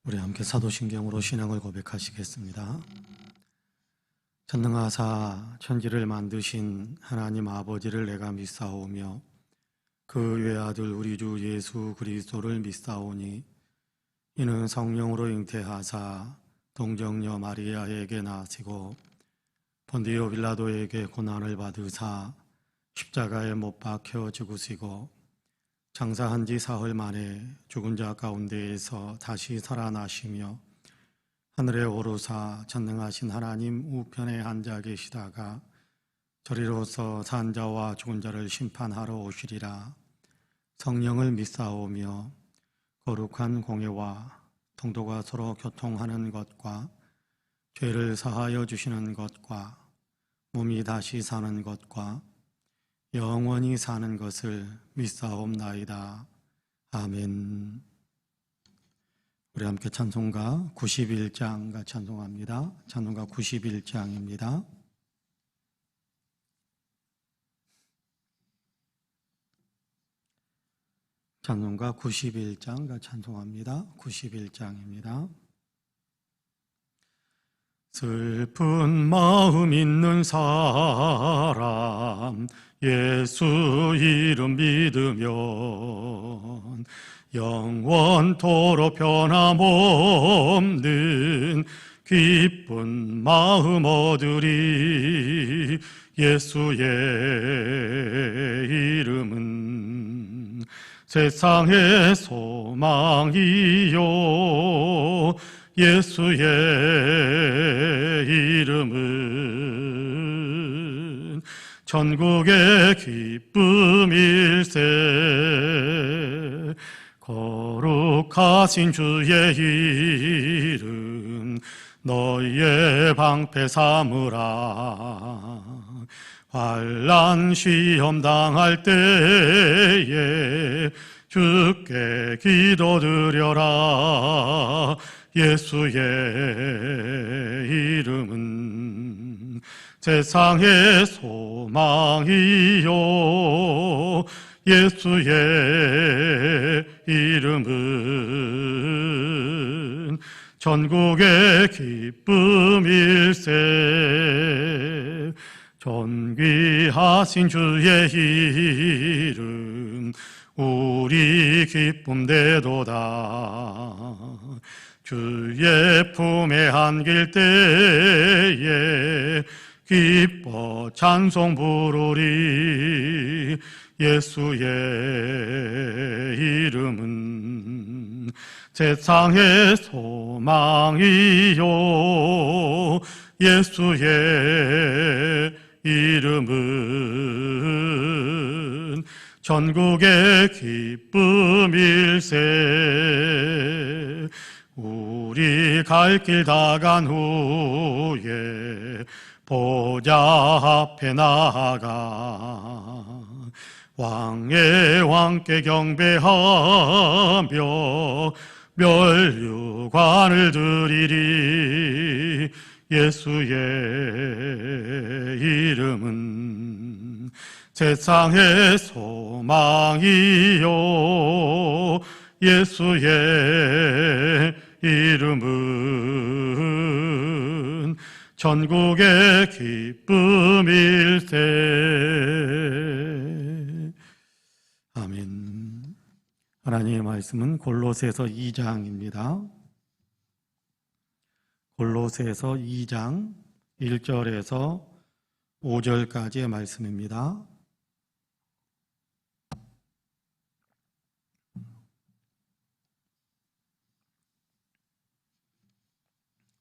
우리 함께 사도신경으로 신앙을 고백하시겠습니다. 전능하사 천지를 만드신 하나님 아버지를 내가 믿사오며 그 외아들 우리 주 예수 그리스도를 믿사오니 이는 성령으로 잉태하사 동정녀 마리아에게 나시고 본디오 빌라도에게 고난을 받으사 십자가에 못 박혀 죽으시고 장사한 지 사흘 만에 죽은 자 가운데에서 다시 살아나시며 하늘에 오르사 전능하신 하나님 우편에 앉아 계시다가 저리로서 산 자와 죽은 자를 심판하러 오시리라. 성령을 믿사오며 거룩한 공예와 통도가 서로 교통하는 것과 죄를 사하여 주시는 것과 몸이 다시 사는 것과 영원히 사는 것을 믿사옵나이다. 아멘. 우리 함께 찬송가 91장 찬송합니다. 찬송가 91장입니다. 찬송가 91장 찬송합니다. 91장입니다. 슬픈 마음 있는 사람 예수 이름 믿으면 영원토록 변함없는 기쁜 마음 얻으리. 예수의 이름은 세상의 소망이요 예수의 이름은 천국의 기쁨일세. 거룩하신 주의 이름 너희의 방패 삼으라. 환난 시험 당할 때에 주께 기도드려라. 예수의 이름은 세상의 소망이요 예수의 이름은 전국의 기쁨일세. 존귀하신 주의 이름 우리 기쁨되도다. 주의 품에 안길 때에 기뻐 찬송 부르리. 예수의 이름은 세상의 소망이요 예수의 이름은 전국의 기쁨일세. 우리 갈 길 다 간 후에 보좌 앞에 나아가 왕의 왕께 경배하며 면류관을 드리리. 예수의 이름은 세상의 소망이요 예수의 이름은 전국의 기쁨일세. 아멘. 하나님의 말씀은 골로새서 2장입니다. 골로새서 2장 1절에서 5절까지의 말씀입니다.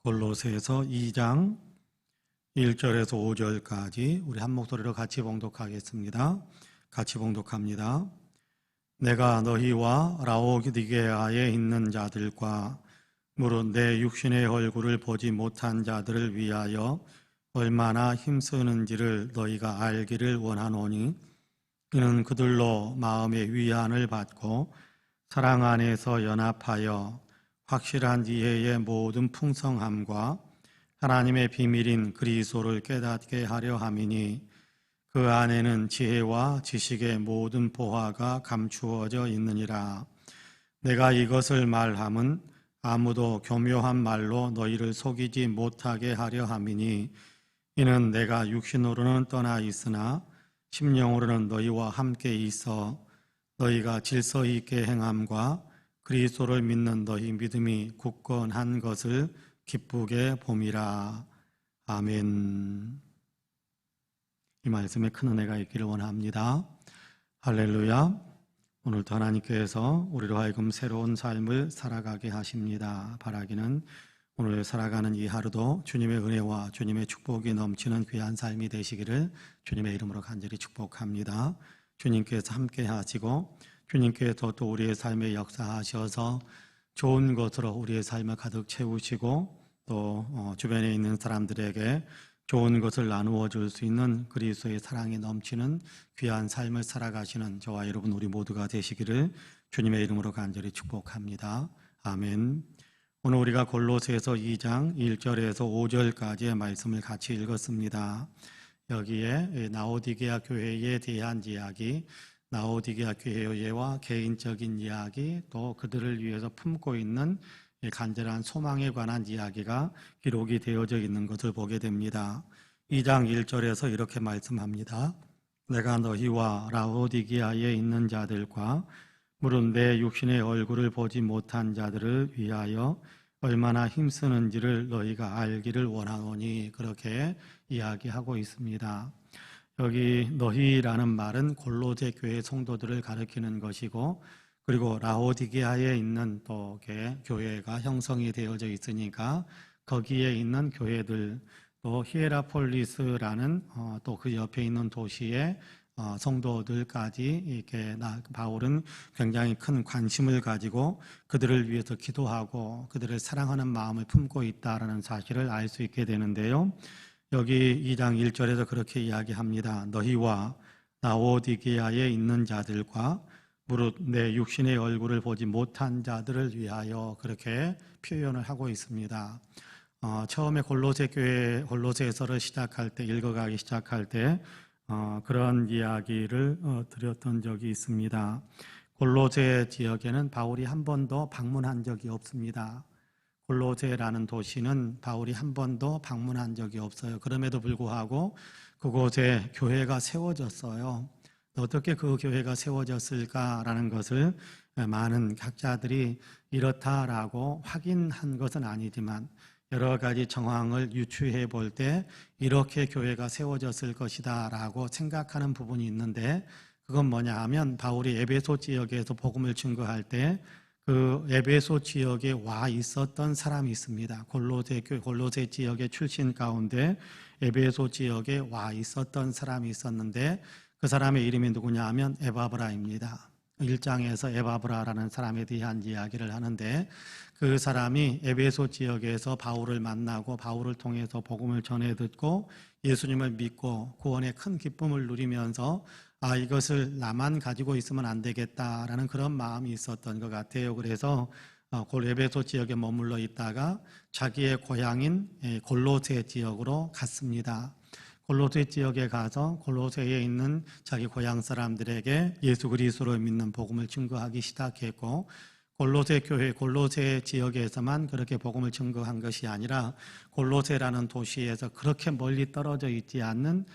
골로새서 2장 1절에서 5절까지 우리 한 목소리로 같이 봉독하겠습니다. 같이 봉독합니다. 내가 너희와 라오디게아에 있는 자들과 무릇 내 육신의 얼굴을 보지 못한 자들을 위하여 얼마나 힘쓰는지를 너희가 알기를 원하노니 이는 그들로 마음의 위안을 받고 사랑 안에서 연합하여 확실한 지혜의 모든 풍성함과 하나님의 비밀인 그리스도를 깨닫게 하려 함이니 그 안에는 지혜와 지식의 모든 보화가 감추어져 있느니라. 내가 이것을 말함은 아무도 교묘한 말로 너희를 속이지 못하게 하려 함이니 이는 내가 육신으로는 떠나 있으나 심령으로는 너희와 함께 있어 너희가 질서 있게 행함과 그리스도를 믿는 너희 믿음이 굳건한 것을 기쁘게 봄이라. 아멘. 이 말씀에 큰 은혜가 있기를 원합니다. 할렐루야. 오늘도 하나님께서 우리로 하여금 새로운 삶을 살아가게 하십니다. 바라기는 오늘 살아가는 이 하루도 주님의 은혜와 주님의 축복이 넘치는 귀한 삶이 되시기를 주님의 이름으로 간절히 축복합니다. 주님께서 함께 하시고 주님께서 또 우리의 삶에 역사하셔서 좋은 것으로 우리의 삶을 가득 채우시고 또 주변에 있는 사람들에게 좋은 것을 나누어 줄 수 있는 그리스도의 사랑이 넘치는 귀한 삶을 살아가시는 저와 여러분 우리 모두가 되시기를 주님의 이름으로 간절히 축복합니다. 아멘. 오늘 우리가 골로새서 2장 1절에서 5절까지의 말씀을 같이 읽었습니다. 여기에 라오디게아 교회에 대한 이야기, 라오디게아 교회와 개인적인 이야기, 또 그들을 위해서 품고 있는 간절한 소망에 관한 이야기가 기록이 되어져 있는 것을 보게 됩니다. 2장 1절에서 이렇게 말씀합니다. 내가 너희와 라오디게아에 있는 자들과 물은 내 육신의 얼굴을 보지 못한 자들을 위하여 얼마나 힘쓰는지를 너희가 알기를 원하노니, 그렇게 이야기하고 있습니다. 여기 너희라는 말은 골로새 교회 성도들을 가리키는 것이고, 그리고 라오디게아에 있는 또 교회가 형성이 되어져 있으니까 거기에 있는 교회들, 또 히에라폴리스라는 또 그 옆에 있는 도시의 성도들까지 이렇게 바울은 굉장히 큰 관심을 가지고 그들을 위해서 기도하고 그들을 사랑하는 마음을 품고 있다라는 사실을 알 수 있게 되는데요. 여기 2장 1절에서 그렇게 이야기합니다. 너희와 라오디게아에 있는 자들과 무릇 내 육신의 얼굴을 보지 못한 자들을 위하여, 그렇게 표현을 하고 있습니다. 처음에 골로새 교회 골로새서를 시작할 때, 읽어가기 시작할 때 그런 이야기를 드렸던 적이 있습니다. 골로새 지역에는 바울이 한 번도 방문한 적이 없습니다. 골로새라는 도시는 바울이 한 번도 방문한 적이 없어요. 그럼에도 불구하고 그곳에 교회가 세워졌어요. 어떻게 그 교회가 세워졌을까라는 것을 많은 학자들이 이렇다라고 확인한 것은 아니지만 여러 가지 정황을 유추해 볼 때 이렇게 교회가 세워졌을 것이다 라고 생각하는 부분이 있는데, 그건 뭐냐 하면 바울이 에베소 지역에서 복음을 증거할 때 그 에베소 지역에 와 있었던 사람이 있습니다. 골로새 지역의 출신 가운데 에베소 지역에 와 있었던 사람이 있었는데, 그 사람의 이름이 누구냐 하면 에바브라입니다. 1장에서 에바브라라는 사람에 대한 이야기를 하는데, 그 사람이 에베소 지역에서 바울을 만나고 바울을 통해서 복음을 전해 듣고 예수님을 믿고 구원의 큰 기쁨을 누리면서 이것을 나만 가지고 있으면 안 되겠다라는 그런 마음이 있었던 것 같아요. 그래서 에베소 지역에 머물러 있다가 자기의 고향인 골로새 지역으로 갔습니다. 골로새 지역에 가서 골로새에 있는 자기 고향 사람들에게 예수 그리스도를 믿는 복음을 증거하기 시작했고, 골로새 교회, 골로새 지역에서만 그렇게 복음을 증거한 것이 아니라 골로새라는 도시에서 그렇게 멀리 떨어져 있지 않는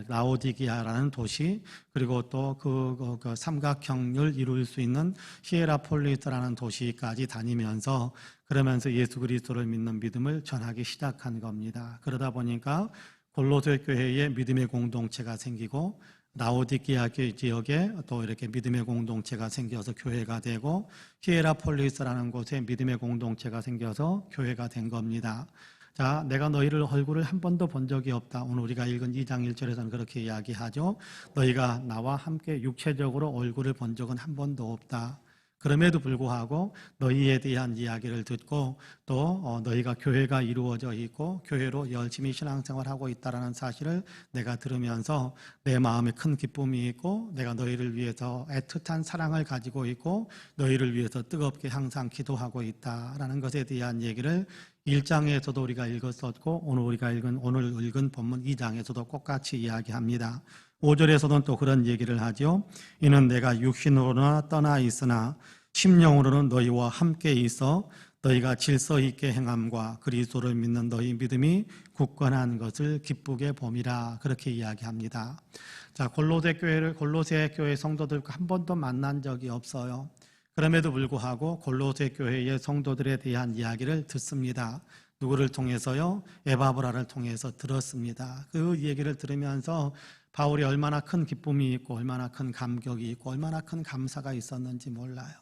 라오디게아라는 도시, 그리고 또 그 삼각형을 이룰 수 있는 히에라폴리스라는 도시까지 다니면서 그러면서 예수 그리스도를 믿는 믿음을 전하기 시작한 겁니다. 그러다 보니까 골로새 교회에 믿음의 공동체가 생기고 라오디게아 지역에 또 이렇게 믿음의 공동체가 생겨서 교회가 되고, 히에라폴리스라는 곳에 믿음의 공동체가 생겨서 교회가 된 겁니다. 자, 내가 너희를 얼굴을 한 번도 본 적이 없다. 오늘 우리가 읽은 2장 1절에서는 그렇게 이야기하죠. 너희가 나와 함께 육체적으로 얼굴을 본 적은 한 번도 없다. 그럼에도 불구하고 너희에 대한 이야기를 듣고 또 너희가 교회가 이루어져 있고 교회로 열심히 신앙생활하고 있다는 사실을 내가 들으면서 내 마음에 큰 기쁨이 있고, 내가 너희를 위해서 애틋한 사랑을 가지고 있고 너희를 위해서 뜨겁게 항상 기도하고 있다라는 것에 대한 얘기를 1장에서도 우리가 읽었었고 오늘 읽은 본문 2장에서도 똑같이 이야기합니다. 5절에서는 또 그런 얘기를 하죠. 이는 내가 육신으로나 떠나 있으나 심령으로는 너희와 함께 있어 너희가 질서 있게 행함과 그리스도를 믿는 너희 믿음이 굳건한 것을 기쁘게 봄이라 그렇게 이야기합니다. 자, 골로새 교회 성도들과 한 번도 만난 적이 없어요. 그럼에도 불구하고 골로새 교회의 성도들에 대한 이야기를 듣습니다. 누구를 통해서요? 에바브라를 통해서 들었습니다. 그 얘기를 들으면서 바울이 얼마나 큰 기쁨이 있고 얼마나 큰 감격이 있고 얼마나 큰 감사가 있었는지 몰라요.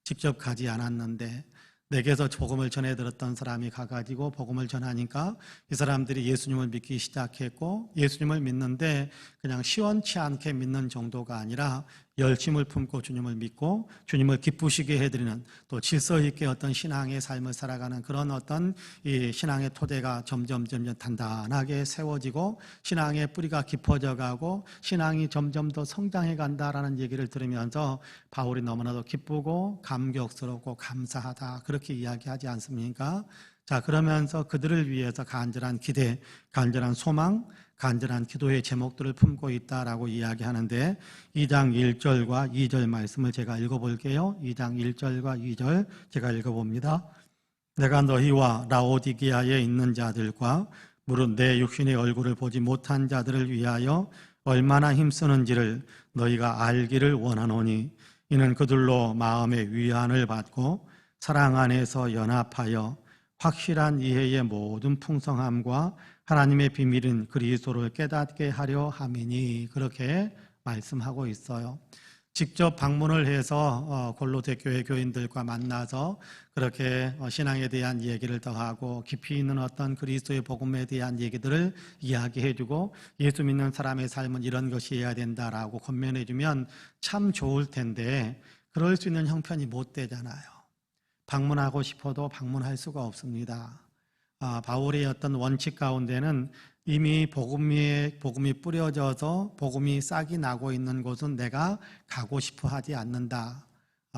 직접 가지 않았는데 내게서 복음을 전해 들었던 사람이 가가지고 복음을 전하니까 이 사람들이 예수님을 믿기 시작했고, 예수님을 믿는데 그냥 시원치 않게 믿는 정도가 아니라 열심을 품고 주님을 믿고 주님을 기쁘시게 해드리는, 또 질서 있게 어떤 신앙의 삶을 살아가는 그런 어떤 이 신앙의 토대가 점점 단단하게 세워지고 신앙의 뿌리가 깊어져 가고 신앙이 점점 더 성장해 간다라는 얘기를 들으면서 바울이 너무나도 기쁘고 감격스럽고 감사하다 그렇게 이야기하지 않습니까? 자, 그러면서 그들을 위해서 간절한 기대, 간절한 소망, 간절한 기도의 제목들을 품고 있다라고 이야기하는데 2장 1절과 2절 말씀을 제가 읽어볼게요. 2장 1절과 2절 제가 읽어봅니다. 내가 너희와 라오디게아에 있는 자들과 무릇 내 육신의 얼굴을 보지 못한 자들을 위하여 얼마나 힘쓰는지를 너희가 알기를 원하노니 이는 그들로 마음의 위안을 받고 사랑 안에서 연합하여 확실한 이해의 모든 풍성함과 하나님의 비밀인 그리스도를 깨닫게 하려 함이니 그렇게 말씀하고 있어요. 직접 방문을 해서 골로새 교회 교인들과 만나서 그렇게 신앙에 대한 얘기를 더하고 깊이 있는 어떤 그리스도의 복음에 대한 얘기들을 이야기해주고 예수 믿는 사람의 삶은 이런 것이어야 된다라고 권면해주면 참 좋을 텐데 그럴 수 있는 형편이 못 되잖아요. 방문하고 싶어도 방문할 수가 없습니다. 바울의 어떤 원칙 가운데는 이미 복음이 뿌려져서 복음이 싹이 나고 있는 곳은 내가 가고 싶어 하지 않는다.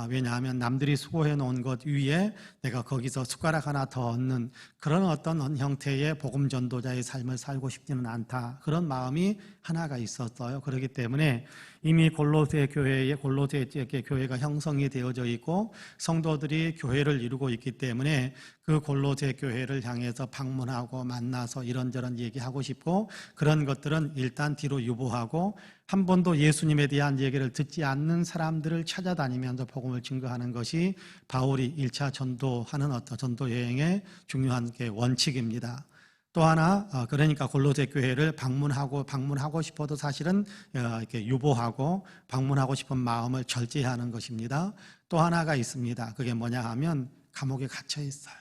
왜냐하면 남들이 수고해 놓은 것 위에 내가 거기서 숟가락 하나 더 얻는 그런 어떤 형태의 복음 전도자의 삶을 살고 싶지는 않다. 그런 마음이 하나가 있었어요. 그렇기 때문에 이미 골로새 지역의 교회가 형성이 되어져 있고 성도들이 교회를 이루고 있기 때문에 그 골로새 교회를 향해서 방문하고 만나서 이런저런 얘기하고 싶고 그런 것들은 일단 뒤로 유보하고 한 번도 예수님에 대한 얘기를 듣지 않는 사람들을 찾아다니면서 복음을 증거하는 것이 바울이 1차 전도하는 어떤 전도 여행의 중요한 원칙입니다. 또 하나, 그러니까 골로새 교회를 방문하고 싶어도 사실은 이렇게 유보하고 방문하고 싶은 마음을 절제하는 것입니다. 또 하나가 있습니다. 그게 뭐냐 하면 감옥에 갇혀 있어요.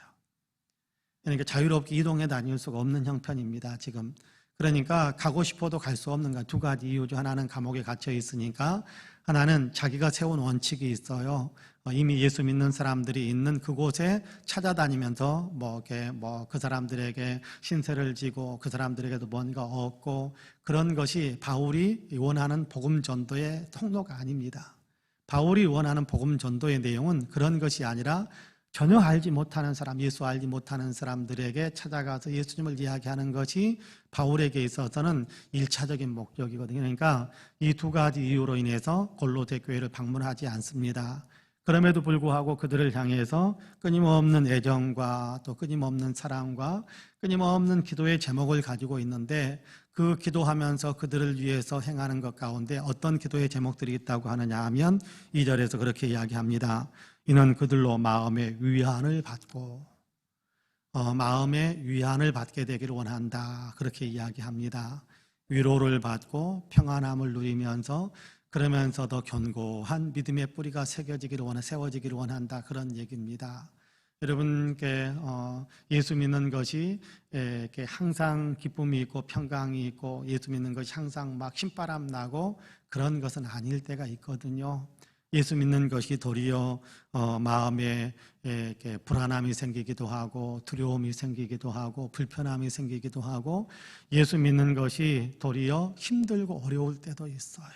그러니까 자유롭게 이동해 다닐 수가 없는 형편입니다, 지금. 그러니까 가고 싶어도 갈 수 없는 두 가지 이유 중 하나는 감옥에 갇혀 있으니까, 하나는 자기가 세운 원칙이 있어요. 이미 예수 믿는 사람들이 있는 그곳에 찾아다니면서 그 사람들에게 신세를 지고 그 사람들에게도 뭔가 얻고 그런 것이 바울이 원하는 복음 전도의 통로가 아닙니다. 바울이 원하는 복음 전도의 내용은 그런 것이 아니라 전혀 알지 못하는 사람, 예수 알지 못하는 사람들에게 찾아가서 예수님을 이야기하는 것이 바울에게 있어서는 1차적인 목적이거든요. 그러니까 이 두 가지 이유로 인해서 골로새 교회를 방문하지 않습니다. 그럼에도 불구하고 그들을 향해서 끊임없는 애정과 또 끊임없는 사랑과 끊임없는 기도의 제목을 가지고 있는데 그 기도하면서 그들을 위해서 행하는 것 가운데 어떤 기도의 제목들이 있다고 하느냐 하면 2절에서 그렇게 이야기합니다. 이는 그들로 마음의 위안을 받고 마음의 위안을 받게 되기를 원한다. 그렇게 이야기합니다. 위로를 받고 평안함을 누리면서 그러면서 더 견고한 믿음의 뿌리가 세워지기를 원한다. 그런 얘기입니다. 여러분께 예수 믿는 것이 이렇게 항상 기쁨이 있고 평강이 있고 예수 믿는 것이 항상 막 신바람 나고 그런 것은 아닐 때가 있거든요. 예수 믿는 것이 도리어 마음에 이렇게 불안함이 생기기도 하고 두려움이 생기기도 하고 불편함이 생기기도 하고 예수 믿는 것이 도리어 힘들고 어려울 때도 있어요.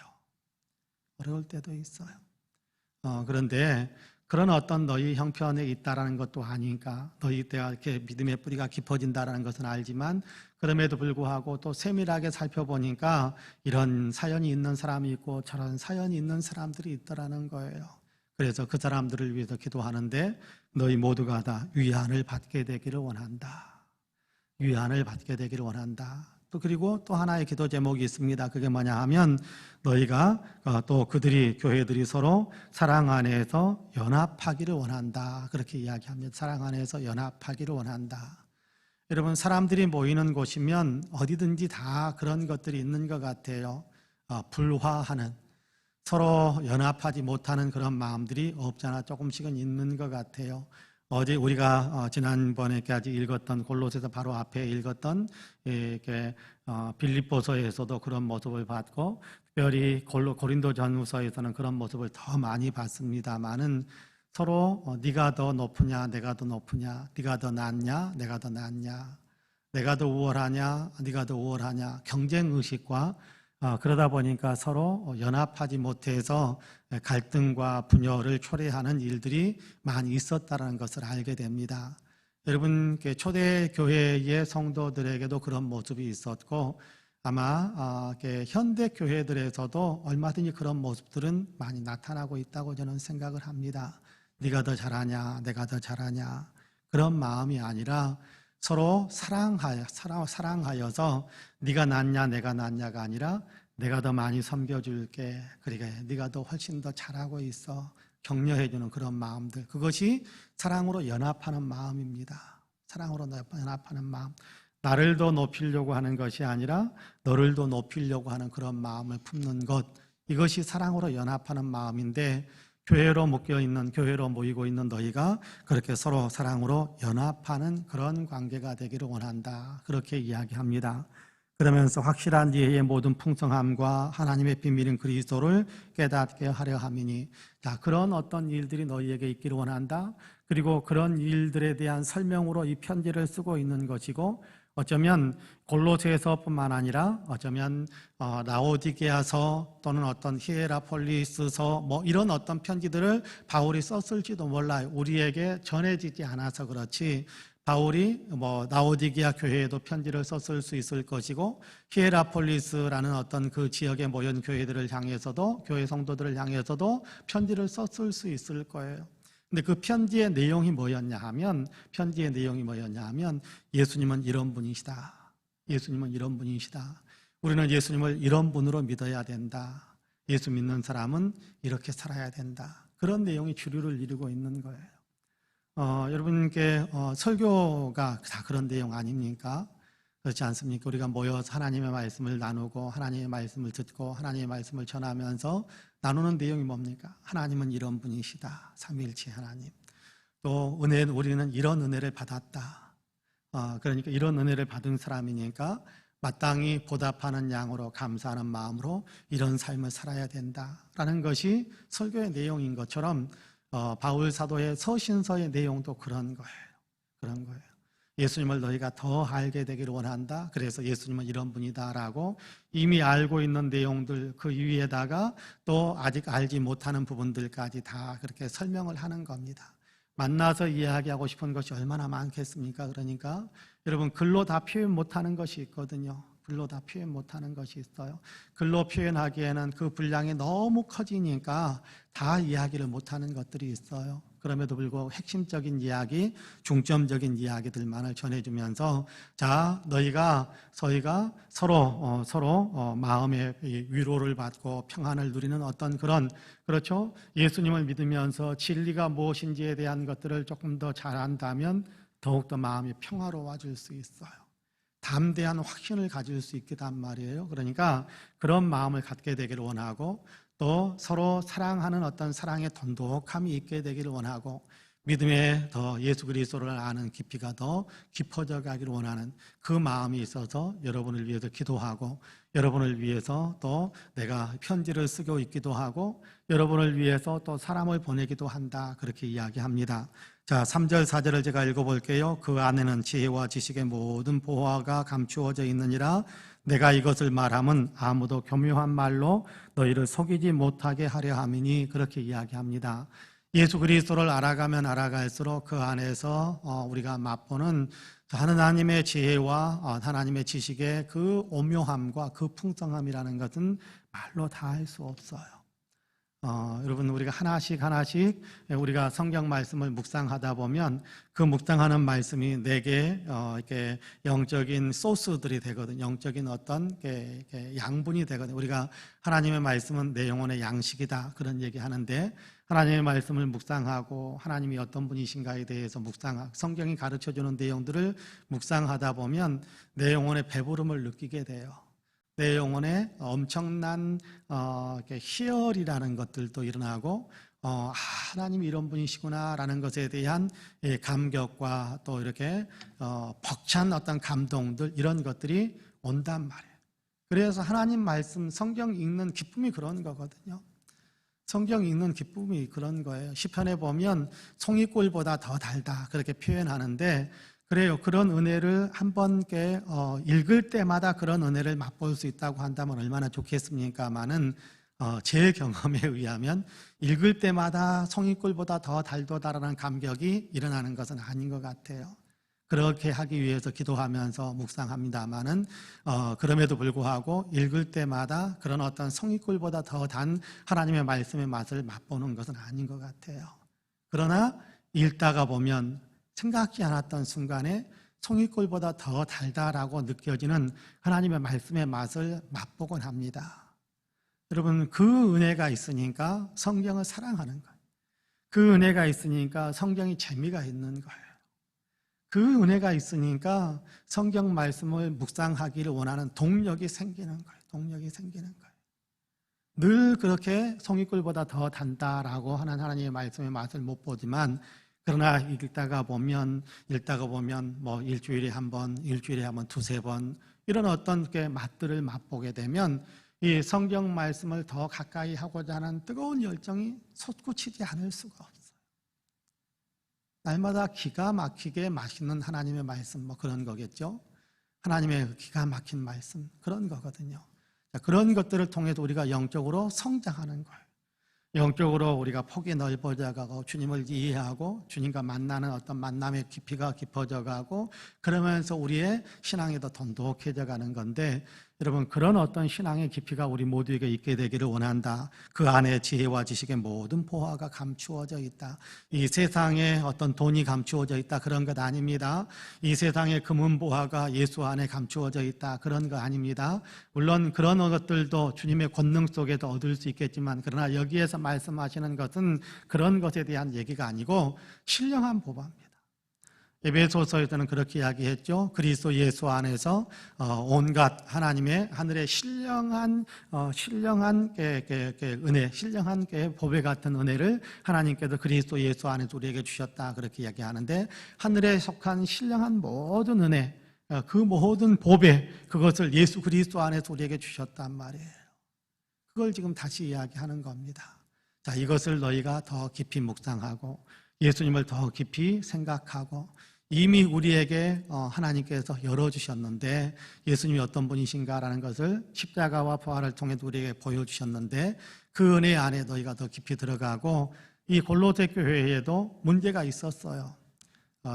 그런데 그런 어떤 너희 형편에 있다라는 것도 아니니까 너희 때가 이렇게 믿음의 뿌리가 깊어진다라는 것은 알지만 그럼에도 불구하고 또 세밀하게 살펴보니까 이런 사연이 있는 사람이 있고 저런 사연이 있는 사람들이 있더라는 거예요. 그래서 그 사람들을 위해서 기도하는데 너희 모두가 다 위안을 받게 되기를 원한다. 위안을 받게 되기를 원한다. 또 그리고 또 하나의 기도 제목이 있습니다. 그게 뭐냐 하면 너희가 또 그들이 교회들이 서로 사랑 안에서 연합하기를 원한다. 그렇게 이야기합니다. 사랑 안에서 연합하기를 원한다. 여러분, 사람들이 모이는 곳이면 어디든지 다 그런 것들이 있는 것 같아요. 불화하는, 서로 연합하지 못하는 그런 마음들이 없잖아 조금씩은 있는 것 같아요. 어제 우리가 지난번에까지 읽었던 골로새서 바로 앞에 읽었던 이렇게 빌립보서에서도 그런 모습을 봤고, 특별히 고린도전후서에서는 그런 모습을 더 많이 봤습니다만은 서로 네가 더 높으냐 내가 더 높으냐, 네가 더 낫냐 내가 더 낫냐, 내가 더 우월하냐 네가 더 우월하냐, 경쟁 의식과 그러다 보니까 서로 연합하지 못해서 갈등과 분열을 초래하는 일들이 많이 있었다는 것을 알게 됩니다. 여러분, 초대 교회의 성도들에게도 그런 모습이 있었고 아마 현대 교회들에서도 얼마든지 그런 모습들은 많이 나타나고 있다고 저는 생각을 합니다. 네가 더 잘하냐 내가 더 잘하냐, 그런 마음이 아니라 서로 사랑하여서 네가 낫냐 내가 낫냐가 아니라 내가 더 많이 섬겨줄게, 그러니까 네가 더 훨씬 더 잘하고 있어, 격려해주는 그런 마음들, 그것이 사랑으로 연합하는 마음입니다. 사랑으로 연합하는 마음, 나를 더 높이려고 하는 것이 아니라 너를 더 높이려고 하는 그런 마음을 품는 것, 이것이 사랑으로 연합하는 마음인데 교회로 묶여있는, 교회로 모이고 있는 너희가 그렇게 서로 사랑으로 연합하는 그런 관계가 되기를 원한다. 그렇게 이야기합니다. 그러면서 확실한 지혜의 모든 풍성함과 하나님의 비밀인 그리스도를 깨닫게 하려 함이니, 자, 그런 어떤 일들이 너희에게 있기를 원한다. 그리고 그런 일들에 대한 설명으로 이 편지를 쓰고 있는 것이고, 어쩌면 골로새서뿐만 아니라 어쩌면 라오디게아서 또는 어떤 히에라폴리스서 뭐 이런 어떤 편지들을 바울이 썼을지도 몰라요. 우리에게 전해지지 않아서 그렇지 바울이 라오디게아 교회에도 편지를 썼을 수 있을 것이고 히에라폴리스라는 어떤 그 지역에 모인 교회들을 향해서도, 교회 성도들을 향해서도 편지를 썼을 수 있을 거예요. 근데 그 편지의 내용이 뭐였냐 하면 예수님은 이런 분이시다. 예수님은 이런 분이시다. 우리는 예수님을 이런 분으로 믿어야 된다. 예수 믿는 사람은 이렇게 살아야 된다. 그런 내용이 주류를 이루고 있는 거예요. 여러분께 설교가 다 그런 내용 아닙니까? 그렇지 않습니까? 우리가 모여서 하나님의 말씀을 나누고 하나님의 말씀을 듣고 하나님의 말씀을 전하면서 나누는 내용이 뭡니까? 하나님은 이런 분이시다. 삼위일체 하나님. 또 우리는 이런 은혜를 받았다. 그러니까 이런 은혜를 받은 사람이니까 마땅히 보답하는 양으로 감사하는 마음으로 이런 삶을 살아야 된다라는 것이 설교의 내용인 것처럼 바울 사도의 서신서의 내용도 그런 거예요. 예수님을 너희가 더 알게 되기를 원한다. 그래서 예수님은 이런 분이다라고 이미 알고 있는 내용들 그 위에다가 또 아직 알지 못하는 부분들까지 다 그렇게 설명을 하는 겁니다. 만나서 이야기하고 싶은 것이 얼마나 많겠습니까? 그러니까 여러분, 글로 다 표현 못하는 것이 있거든요. 글로 다 표현 못하는 것이 있어요. 글로 표현하기에는 그 분량이 너무 커지니까 다 이야기를 못하는 것들이 있어요. 그럼에도 불구하고 핵심적인 이야기, 중점적인 이야기들만을 전해주면서 자, 저희가 서로 마음의 위로를 받고 평안을 누리는 어떤 그렇죠? 예수님을 믿으면서 진리가 무엇인지에 대한 것들을 조금 더 잘 안다면 더욱더 마음이 평화로워질 수 있어요. 담대한 확신을 가질 수 있단 말이에요. 그러니까 그런 마음을 갖게 되기를 원하고 또 서로 사랑하는 어떤 사랑의 돈독함이 있게 되기를 원하고 믿음에 더 예수 그리스도를 아는 깊이가 더 깊어져 가기를 원하는 그 마음이 있어서 여러분을 위해서 기도하고 여러분을 위해서 또 내가 편지를 쓰고 있기도 하고 여러분을 위해서 또 사람을 보내기도 한다. 그렇게 이야기합니다. 자, 3절 4절을 제가 읽어볼게요. 그 안에는 지혜와 지식의 모든 보화가 감추어져 있느니라. 내가 이것을 말함은 아무도 교묘한 말로 너희를 속이지 못하게 하려 함이니. 그렇게 이야기합니다. 예수 그리스도를 알아가면 알아갈수록 그 안에서 우리가 맛보는 하나님의 지혜와 하나님의 지식의 그 오묘함과 그 풍성함이라는 것은 말로 다 할 수 없어요. 여러분 우리가 하나씩 우리가 성경 말씀을 묵상하다 보면 그 묵상하는 말씀이 내게 이렇게 영적인 소스들이 되거든요. 영적인 어떤 이렇게 양분이 되거든요. 우리가 하나님의 말씀은 내 영혼의 양식이다 그런 얘기하는데 하나님의 말씀을 묵상하고 하나님이 어떤 분이신가에 대해서 묵상하고 성경이 가르쳐주는 내용들을 묵상하다 보면 내 영혼의 배부름을 느끼게 돼요. 내 영혼에 엄청난 희열이라는 것들도 일어나고 하나님이 이런 분이시구나라는 것에 대한 감격과 또 이렇게 벅찬 어떤 감동들 이런 것들이 온단 말이에요. 그래서 하나님 말씀 성경 읽는 기쁨이 그런 거거든요. 성경 읽는 기쁨이 그런 거예요. 시편에 보면 송이꿀보다 더 달다 그렇게 표현하는데 그래요. 그런 은혜를 한 번 읽을 때마다 그런 은혜를 맛볼 수 있다고 한다면 얼마나 좋겠습니까마는 제 경험에 의하면 읽을 때마다 송이꿀보다 더 달도다라는 감격이 일어나는 것은 아닌 것 같아요. 그렇게 하기 위해서 기도하면서 묵상합니다마는 그럼에도 불구하고 읽을 때마다 그런 어떤 송이꿀보다 더 단 하나님의 말씀의 맛을 맛보는 것은 아닌 것 같아요. 그러나 읽다가 보면 생각지 않았던 순간에 송이꿀보다 더 달다라고 느껴지는 하나님의 말씀의 맛을 맛보곤 합니다. 여러분 그 은혜가 있으니까 성경을 사랑하는 거예요. 그 은혜가 있으니까 성경이 재미가 있는 거예요. 그 은혜가 있으니까 성경 말씀을 묵상하기를 원하는 동력이 생기는 거예요. 동력이 생기는 거예요. 늘 그렇게 송이꿀보다 더 단다라고 하는 하나님의 말씀의 맛을 못 보지만 그러나 읽다가 보면 뭐 일주일에 한 번, 두세 번 이런 어떤 맛들을 맛보게 되면 이 성경 말씀을 더 가까이 하고자 하는 뜨거운 열정이 솟구치지 않을 수가 없어요. 날마다 기가 막히게 맛있는 하나님의 말씀 뭐 그런 거겠죠. 하나님의 기가 막힌 말씀 그런 거거든요. 그런 것들을 통해서 우리가 영적으로 성장하는 거예요. 영적으로 우리가 폭이 넓어져 가고 주님을 이해하고 주님과 만나는 어떤 만남의 깊이가 깊어져 가고 그러면서 우리의 신앙이 더 돈독해져 가는 건데 여러분 그런 어떤 신앙의 깊이가 우리 모두에게 있게 되기를 원한다. 그 안에 지혜와 지식의 모든 보화가 감추어져 있다. 이 세상에 어떤 돈이 감추어져 있다 그런 것 아닙니다. 이 세상에 금은 보화가 예수 안에 감추어져 있다 그런 거 아닙니다. 물론 그런 것들도 주님의 권능 속에도 얻을 수 있겠지만 그러나 여기에서 말씀하시는 것은 그런 것에 대한 얘기가 아니고 신령한 보화입니다. 에베소서에서는 그렇게 이야기했죠. 그리스도 예수 안에서 온갖 하나님의 하늘의 신령한 은혜, 신령한 보배 같은 은혜를 하나님께서 그리스도 예수 안에서 우리에게 주셨다 그렇게 이야기하는데 하늘에 속한 신령한 모든 은혜, 그 모든 보배 그것을 예수 그리스도 안에서 우리에게 주셨단 말이에요. 그걸 지금 다시 이야기하는 겁니다. 자, 이것을 너희가 더 깊이 묵상하고 예수님을 더 깊이 생각하고 이미 우리에게 하나님께서 열어주셨는데 예수님이 어떤 분이신가라는 것을 십자가와 부활을 통해 우리에게 보여주셨는데 그 은혜 안에 너희가 더 깊이 들어가고 이 골로새 교회에도 문제가 있었어요.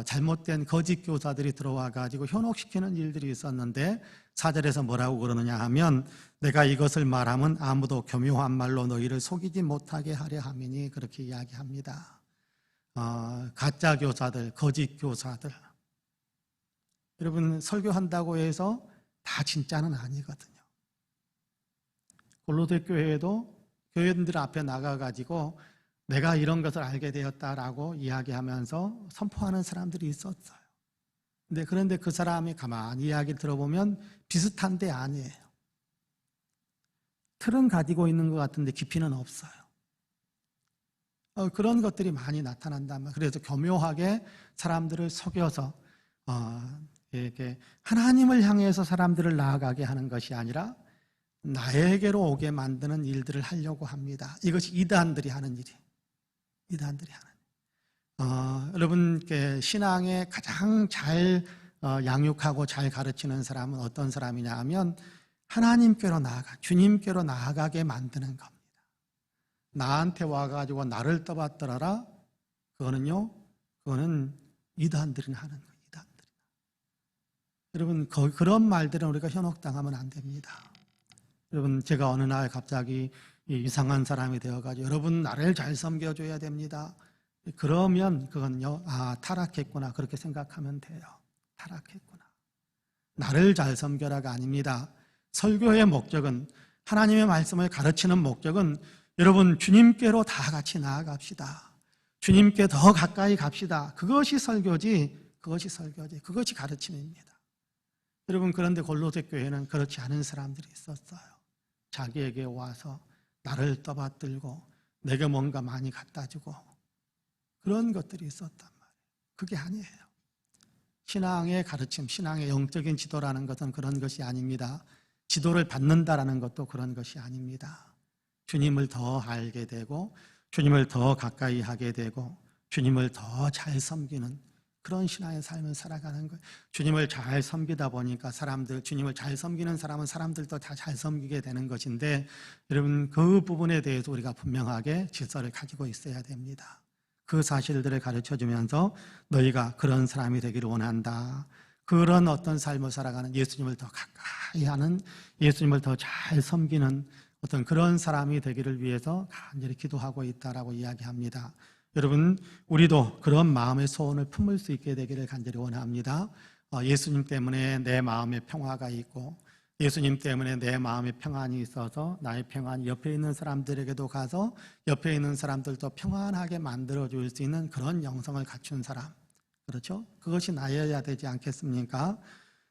잘못된 거짓 교사들이 들어와 가지고 현혹시키는 일들이 있었는데 4절에서 뭐라고 그러느냐 하면 내가 이것을 말하면 아무도 교묘한 말로 너희를 속이지 못하게 하려 함이니 그렇게 이야기합니다. 가짜 교사들, 거짓 교사들 여러분 설교한다고 해서 다 진짜는 아니거든요. 골로새 교회에도 교회들 앞에 나가가지고 내가 이런 것을 알게 되었다라고 이야기하면서 선포하는 사람들이 있었어요. 그런데 그 사람이 가만히 이야기를 들어보면 비슷한데 아니에요. 틀은 가지고 있는 것 같은데 깊이는 없어요. 그런 것들이 많이 나타난단 말이에요. 그래서 교묘하게 사람들을 속여서 이렇게 하나님을 향해서 사람들을 나아가게 하는 것이 아니라 나에게로 오게 만드는 일들을 하려고 합니다. 이것이 이단들이 하는 일이에요. 이단들이 하는 일. 여러분 신앙에 가장 잘 양육하고 잘 가르치는 사람은 어떤 사람이냐 하면 하나님께로 주님께로 나아가게 만드는 겁니다. 나한테 와가지고 나를 떠받들어라. 그거는 이단들이 하는 거예요. 이단들이. 여러분 그런 말들은 우리가 현혹당하면 안 됩니다. 여러분 제가 어느 날 갑자기 이상한 사람이 되어가지고 여러분 나를 잘 섬겨줘야 됩니다. 그러면 그건요, 타락했구나 그렇게 생각하면 돼요. 타락했구나. 나를 잘 섬겨라가 아닙니다. 설교의 목적은, 하나님의 말씀을 가르치는 목적은 여러분 주님께로 다 같이 나아갑시다. 주님께 더 가까이 갑시다. 그것이 설교지, 그것이 가르침입니다. 여러분, 그런데 골로새 교회는 그렇지 않은 사람들이 있었어요. 자기에게 와서 나를 떠받들고 내게 뭔가 많이 갖다 주고 그런 것들이 있었단 말이에요. 그게 아니에요. 신앙의 가르침, 신앙의 영적인 지도라는 것은 그런 것이 아닙니다. 지도를 받는다라는 것도 그런 것이 아닙니다. 주님을 더 알게 되고 주님을 더 가까이 하게 되고 주님을 더 잘 섬기는 그런 신앙의 삶을 살아가는 거예요. 주님을 잘 섬기다 보니까 주님을 잘 섬기는 사람은 사람들도 다 잘 섬기게 되는 것인데, 여러분 그 부분에 대해서 우리가 분명하게 질서를 가지고 있어야 됩니다. 그 사실들을 가르쳐주면서 너희가 그런 사람이 되기를 원한다. 그런 어떤 삶을 살아가는, 예수님을 더 가까이 하는, 예수님을 더 잘 섬기는 어떤 그런 사람이 되기를 위해서 간절히 기도하고 있다라고 이야기합니다. 여러분, 우리도 그런 마음의 소원을 품을 수 있게 되기를 간절히 원합니다. 예수님 때문에 내 마음에 평화가 있고, 예수님 때문에 내 마음에 평안이 있어서 나의 평안이 옆에 있는 사람들에게도 가서 옆에 있는 사람들도 평안하게 만들어줄 수 있는 그런 영성을 갖춘 사람, 그렇죠? 그것이 나여야 되지 않겠습니까?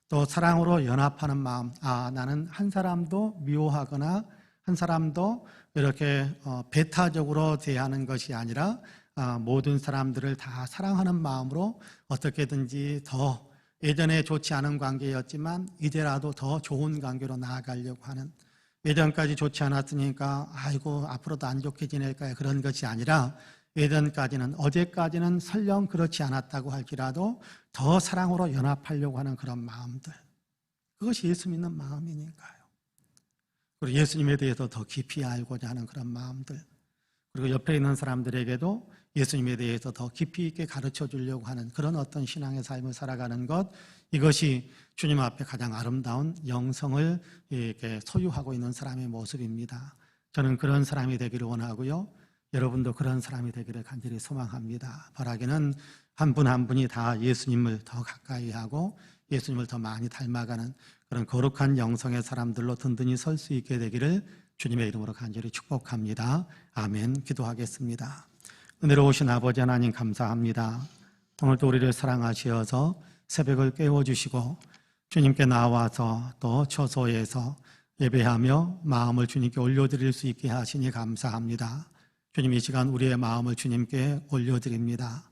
또 사랑으로 연합하는 마음, 나는 한 사람도 미워하거나 한 사람도 이렇게 배타적으로 대하는 것이 아니라 모든 사람들을 다 사랑하는 마음으로 어떻게든지 더 예전에 좋지 않은 관계였지만 이제라도 더 좋은 관계로 나아가려고 하는, 예전까지 좋지 않았으니까 아이고 앞으로도 안 좋게 지낼까요? 그런 것이 아니라 예전까지는, 어제까지는 설령 그렇지 않았다고 할지라도 더 사랑으로 연합하려고 하는 그런 마음들, 그것이 예수 믿는 마음이니까요. 그리고 예수님에 대해서 더 깊이 알고자 하는 그런 마음들, 그리고 옆에 있는 사람들에게도 예수님에 대해서 더 깊이 있게 가르쳐 주려고 하는 그런 어떤 신앙의 삶을 살아가는 것, 이것이 주님 앞에 가장 아름다운 영성을 이렇게 소유하고 있는 사람의 모습입니다. 저는 그런 사람이 되기를 원하고요, 여러분도 그런 사람이 되기를 간절히 소망합니다. 바라기는 한 분 한 분이 다 예수님을 더 가까이 하고 예수님을 더 많이 닮아가는 그런 거룩한 영성의 사람들로 든든히 설 수 있게 되기를 주님의 이름으로 간절히 축복합니다. 아멘. 기도하겠습니다. 은혜로우신 아버지 하나님 감사합니다. 오늘도 우리를 사랑하시어서 새벽을 깨워주시고 주님께 나와서 또 처소에서 예배하며 마음을 주님께 올려드릴 수 있게 하시니 감사합니다. 주님, 이 시간 우리의 마음을 주님께 올려드립니다.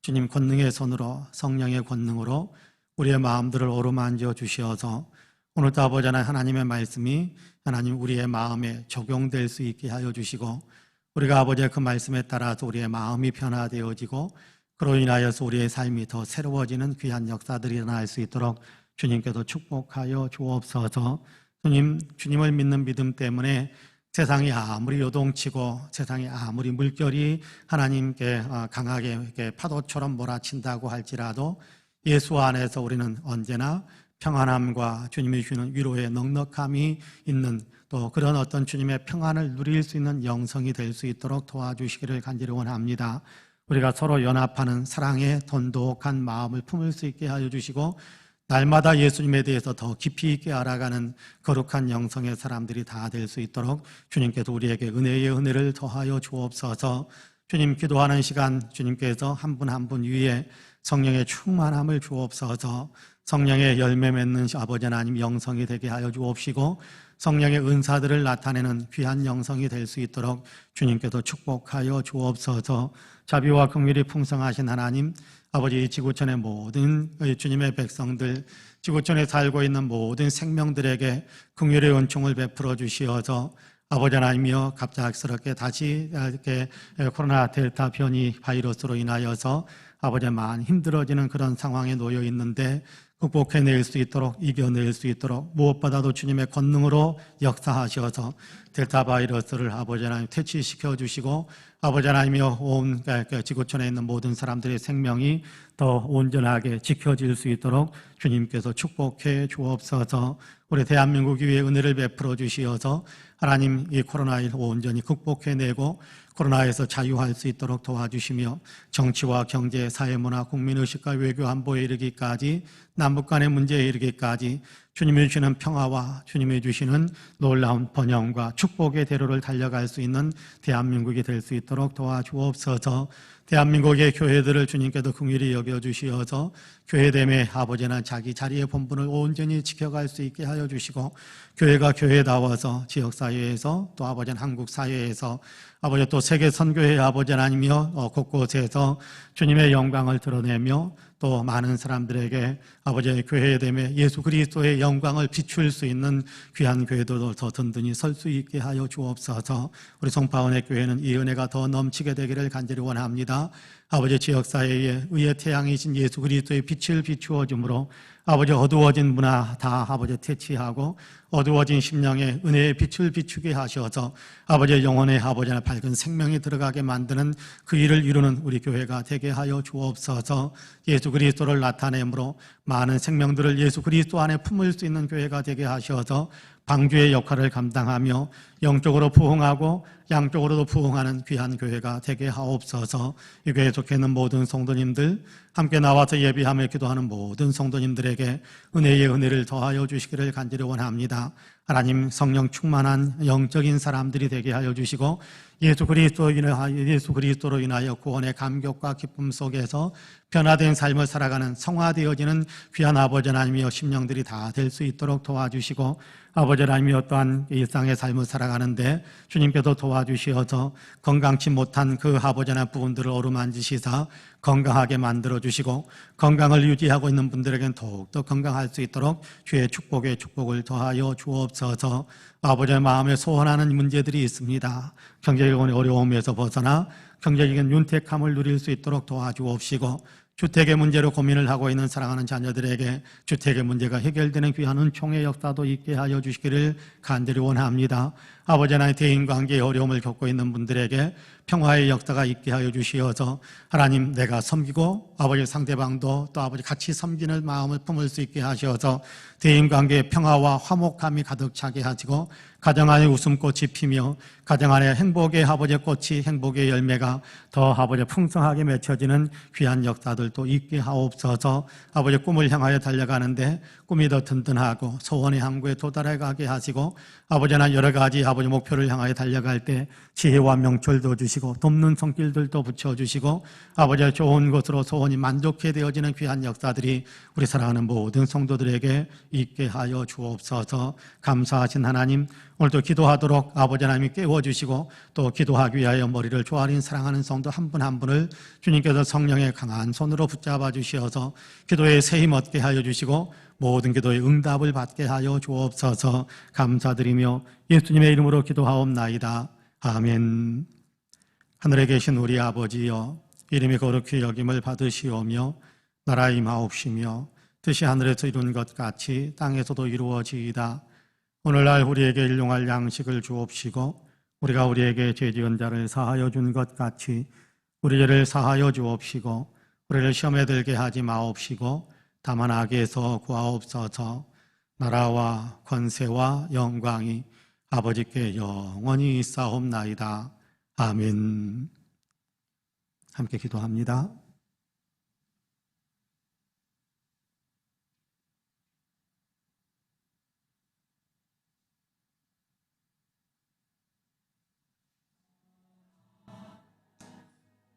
주님, 권능의 손으로, 성령의 권능으로 우리의 마음들을 어루만져 주시어서 오늘도 아버지 하나님의 말씀이 하나님 우리의 마음에 적용될 수 있게 하여 주시고, 우리가 아버지의 그 말씀에 따라서 우리의 마음이 변화되어지고 그로 인하여서 우리의 삶이 더 새로워지는 귀한 역사들이 일어날 수 있도록 주님께서 축복하여 주옵소서. 주님을 믿는 믿음 때문에 세상이 아무리 요동치고 세상이 아무리 물결이 하나님께 강하게 파도처럼 몰아친다고 할지라도 예수 안에서 우리는 언제나 평안함과 주님이 주는 위로의 넉넉함이 있는, 또 그런 어떤 주님의 평안을 누릴 수 있는 영성이 될 수 있도록 도와주시기를 간절히 원합니다. 우리가 서로 연합하는 사랑의 돈독한 마음을 품을 수 있게 하여 주시고, 날마다 예수님에 대해서 더 깊이 있게 알아가는 거룩한 영성의 사람들이 다 될 수 있도록 주님께서 우리에게 은혜의 은혜를 더하여 주옵소서. 주님, 기도하는 시간 주님께서 한 분 한 분 위에 성령의 충만함을 주옵소서. 성령의 열매 맺는 아버지 하나님 영성이 되게 하여 주옵시고, 성령의 은사들을 나타내는 귀한 영성이 될 수 있도록 주님께서 축복하여 주옵소서. 자비와 긍휼이 풍성하신 하나님, 아버지, 지구촌의 모든 주님의 백성들, 지구촌에 살고 있는 모든 생명들에게 긍휼의 은총을 베풀어 주시어서 아버지 하나님이여, 갑작스럽게 다시 이렇게 코로나 델타 변이 바이러스로 인하여서 아버지 많이 힘들어지는 그런 상황에 놓여 있는데 극복해낼 수 있도록, 이겨낼 수 있도록 무엇보다도 주님의 권능으로 역사하셔서 델타 바이러스를 아버지 하나님 퇴치시켜 주시고 아버지 하나님이여 온 지구촌에 있는 모든 사람들의 생명이 더 온전하게 지켜질 수 있도록 주님께서 축복해 주옵소서. 우리 대한민국 위에 은혜를 베풀어 주시어서 하나님 이 코로나19 온전히 극복해내고 코로나에서 자유할 수 있도록 도와주시며 정치와 경제, 사회문화, 국민의식과 외교 안보에 이르기까지 남북 간의 문제에 이르기까지 주님이 주시는 평화와 주님이 주시는 놀라운 번영과 축복의 대로를 달려갈 수 있는 대한민국이 될 수 있도록 도와주옵소서. 대한민국의 교회들을 주님께서 긍휼히 여겨주시어서 교회됨의 아버지는 자기 자리의 본분을 온전히 지켜갈 수 있게 하여 주시고 교회가 교회다워서 지역사회에서 또 아버지는 한국사회에서 아버지 또 세계 선교회 아버지 하나님이여 곳곳에서 주님의 영광을 드러내며 또 많은 사람들에게 아버지의 교회됨에 예수 그리스도의 영광을 비출 수 있는 귀한 교회도 더 든든히 설 수 있게 하여 주옵소서. 우리 송파원의 교회는 이 은혜가 더 넘치게 되기를 간절히 원합니다. 아버지 지역사회에 의의 태양이신 예수 그리스도의 빛을 비추어 주므로 아버지 어두워진 문화 다 아버지 퇴치하고 어두워진 심령에 은혜의 빛을 비추게 하셔서 아버지의 영혼의 아버지나 밝은 생명이 들어가게 만드는 그 일을 이루는 우리 교회가 되게 하여 주옵소서. 예수 그리스도를 나타내므로 많은 생명들을 예수 그리스도 안에 품을 수 있는 교회가 되게 하셔서 방주의 역할을 감당하며 영적으로 부흥하고 양쪽으로도 부흥하는 귀한 교회가 되게 하옵소서. 이 교회에 속해 있는 모든 성도님들 함께 나와서 예비하며 기도하는 모든 성도님들에게 은혜의 은혜를 더하여 주시기를 간절히 원합니다. 하나님 성령 충만한 영적인 사람들이 되게 하여 주시고 예수 그리스도로 인하여 구원의 감격과 기쁨 속에서 변화된 삶을 살아가는 성화되어지는 귀한 아버지 하나님이여 심령들이 다 될 수 있도록 도와주시고 아버지 하나님이여 또한 일상의 삶을 살아가는데 주님께서 도와주시어서 건강치 못한 그 아버지 하나님 부분들을 어루만지시사 건강하게 만들어주시고 건강을 유지하고 있는 분들에게는 더욱더 건강할 수 있도록 주의 축복에 축복을 더하여 주옵소서. 아버지의 마음에 소원하는 문제들이 있습니다. 경제적인 어려움에서 벗어나 경제적인 윤택함을 누릴 수 있도록 도와주옵시고 주택의 문제로 고민을 하고 있는 사랑하는 자녀들에게 주택의 문제가 해결되는 귀한 은총의 역사도 있게 하여 주시기를 간절히 원합니다. 아버지 하나님 대인관계의 어려움을 겪고 있는 분들에게 평화의 역사가 있게 하여 주시어서 하나님 내가 섬기고 아버지 상대방도 또 아버지 같이 섬기는 마음을 품을 수 있게 하셔서 대인관계의 평화와 화목함이 가득 차게 하시고 가정 안에 웃음꽃이 피며 가정 안에 행복의 아버지 꽃이 행복의 열매가 더 아버지 풍성하게 맺혀지는 귀한 역사들도 있게 하옵소서. 아버지 꿈을 향하여 달려가는데 꿈이 더 든든하고 소원의 항구에 도달해 가게 하시고 아버지는 여러 가지 아버지 목표를 향하여 달려갈 때 지혜와 명철도 주시고 돕는 손길들도 붙여주시고 아버지의 좋은 것으로 소원이 만족해 되어지는 귀한 역사들이 우리 사랑하는 모든 성도들에게 있게 하여 주옵소서. 감사하신 하나님 오늘도 기도하도록 아버지 하나님이 깨워주시고 또 기도하기 위하여 머리를 조아린 사랑하는 성도 한 분 한 분을 주님께서 성령의 강한 손으로 붙잡아 주시어서 기도에 새 힘 얻게 하여 주시고 모든 기도에 응답을 받게 하여 주옵소서. 감사드리며 예수님의 이름으로 기도하옵나이다. 아멘. 하늘에 계신 우리 아버지여 이름이 거룩히 여김을 받으시오며 나라 임하옵시며 뜻이 하늘에서 이룬 것 같이 땅에서도 이루어지이다. 오늘날 우리에게 일용할 양식을 주옵시고 우리가 우리에게 죄 지은 자를 사하여 준 것 같이 우리 죄를 사하여 주옵시고 우리를 시험에 들게 하지 마옵시고 다만 악에서 구하옵소서. 나라와 권세와 영광이 아버지께 영원히 있사옵나이다. 아멘. 함께 기도합니다.